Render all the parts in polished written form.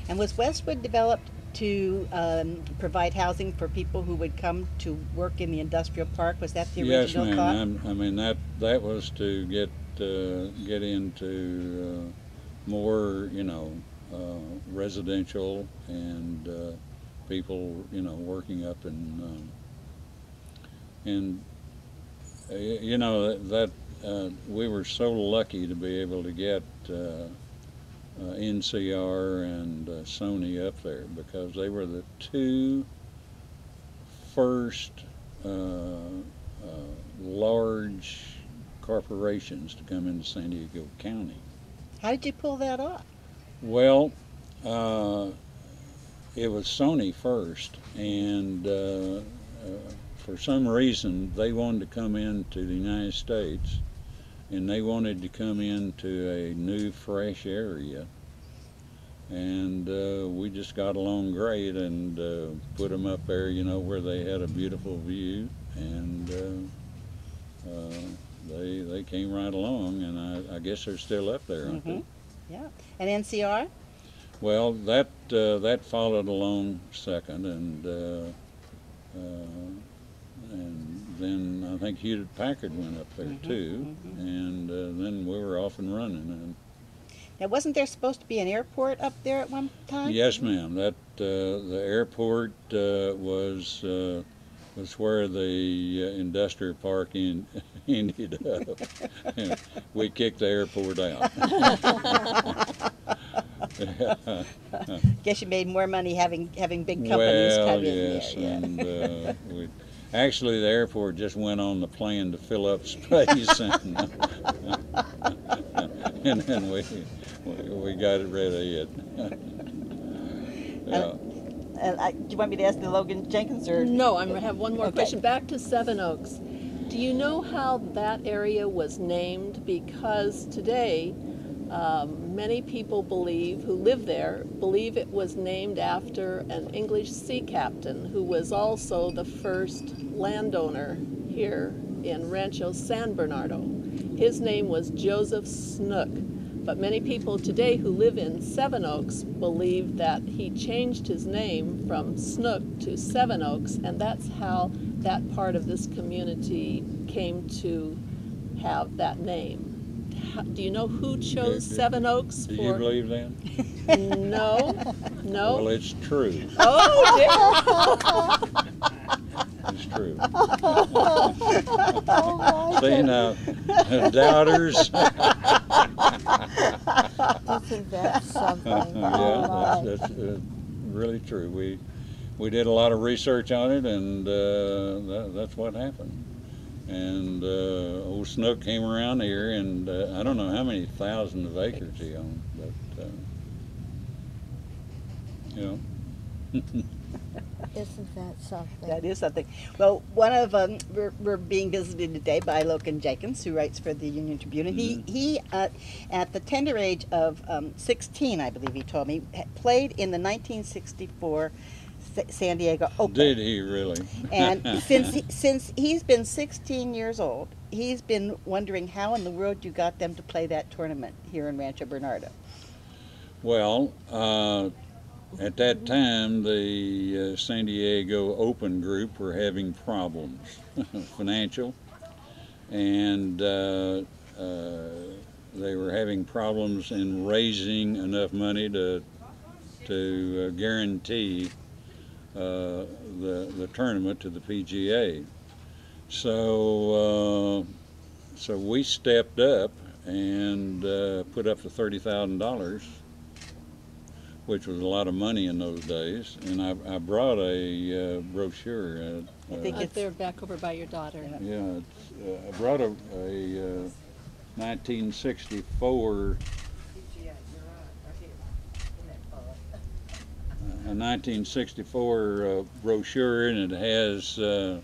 And was Westwood developed to provide housing for people who would come to work in the industrial park? Was that the Yes, original thought? ma'am. I mean that was to get into more, residential and people, working up in and that we were so lucky to be able to get NCR and Sony up there because they were the two first large corporations to come into San Diego County. How did you pull that off? Well, it was Sony first, and for some reason they wanted to come into the United States, and they wanted to come into a new, fresh area. And we just got along great and put them up there, where they had a beautiful view, and they came right along, and I guess they're still up there, aren't they? Yeah. And NCR? Well, that followed along second, and then I think Hewlett Packard went up there too, and then we were off and running. And now, wasn't there supposed to be an airport up there at one time? yes, ma'am. That the airport was where the industrial park ended up. We kicked the airport out. Guess you made more money having big companies Well, come yes, in there. and actually the airport just went on the plan to fill up space, and then we got rid of it. Do you want me to ask the Logan Jenkins or? No, I have one more Okay. question. Back to Seven Oaks. Do you know how that area was named? Because today, many people who live there believe it was named after an English sea captain who was also the first landowner here in Rancho San Bernardo. His name was Joseph Snook. But many people today who live in Seven Oaks believe that he changed his name from Snook to Seven Oaks, and that's how that part of this community came to have that name. Do you know who chose Seven Oaks? Do you believe that? No, no. Well, it's true. Oh, dear. It's true. See now, doubters. Isn't that something? Yeah, that's really true. We did a lot of research on it, and that's what happened. And old Snook came around here, and I don't know how many thousands of acres he owned, but Isn't that something? That is something. Well, we're being visited today by Logan Jenkins, who writes for the Union Tribune. And he at the tender age of 16, I believe he told me, played in the 1964 San Diego Open. did he really? And since he's been 16 years old, he's been wondering how in the world you got them to play that tournament here in Rancho Bernardo. Well, at that time, the San Diego Open group were having problems, financial, and they were having problems in raising enough money to guarantee the tournament to the PGA. So we stepped up and put up the $30,000, which was a lot of money in those days. And I brought a brochure. I think it's They're back over by your daughter. Yeah, I brought a 1964. A 1964 brochure, and it has the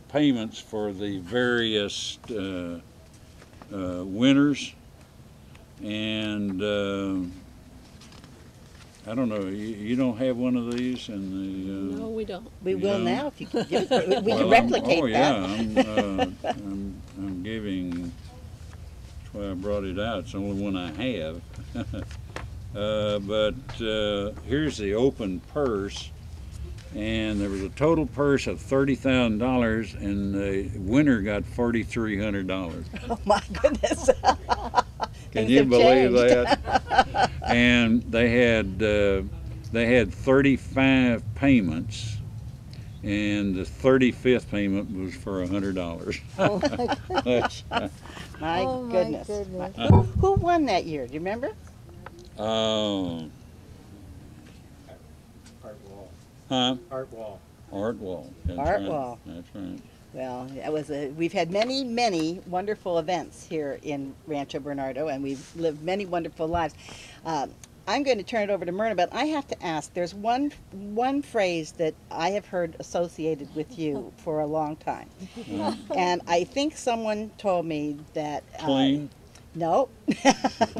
payments for the various winners, and I don't know. You don't have one of these, and No, we don't. we will Yeah. now if you can give it. We well, can replicate oh that. yeah, I'm giving why I brought it out. It's the only one I have. But here's the open purse, and there was a total purse of $30,000, and the winner got $4,300. Oh my goodness. Can Things you have believe changed. that? And they had 35 payments, and the 35th payment was for $100. Oh my goodness. My Oh, my goodness. goodness. Who won that year? Do you remember? Oh, Art Wall. huh? Art Wall. Art Wall. That's Art right. Wall. That's right. Well, we've had many wonderful events here in Rancho Bernardo, and we've lived many wonderful lives. I'm going to turn it over to Myrna, but I have to ask, there's one phrase that I have heard associated with you for a long time. And I think someone told me that... Clean. No.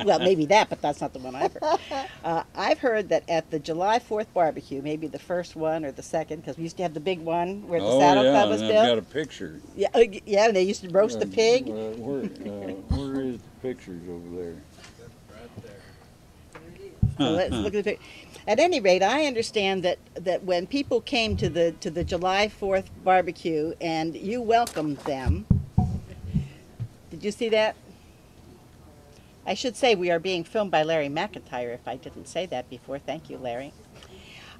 Well, maybe that, but that's not the one I've heard. I've heard that at the July 4th barbecue, maybe the first one or the second, because we used to have the big one where the Oh, Saddle yeah, Club was and I've built. got a picture. Yeah, yeah, and they used to roast the pig. Where is the pictures over there? So let's look at the pic. At any rate, I understand that when people came to the July 4th barbecue and you welcomed them, did you see that? I should say we are being filmed by Larry McIntyre, if I didn't say that before. Thank you, Larry.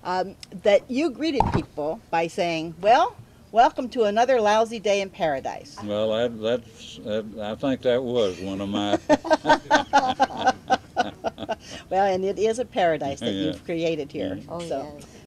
That you greeted people by saying, well, welcome to another lousy day in paradise. Well, I think that was one of my. Well, and it is a paradise that Yeah. you've created here. Oh, So yes.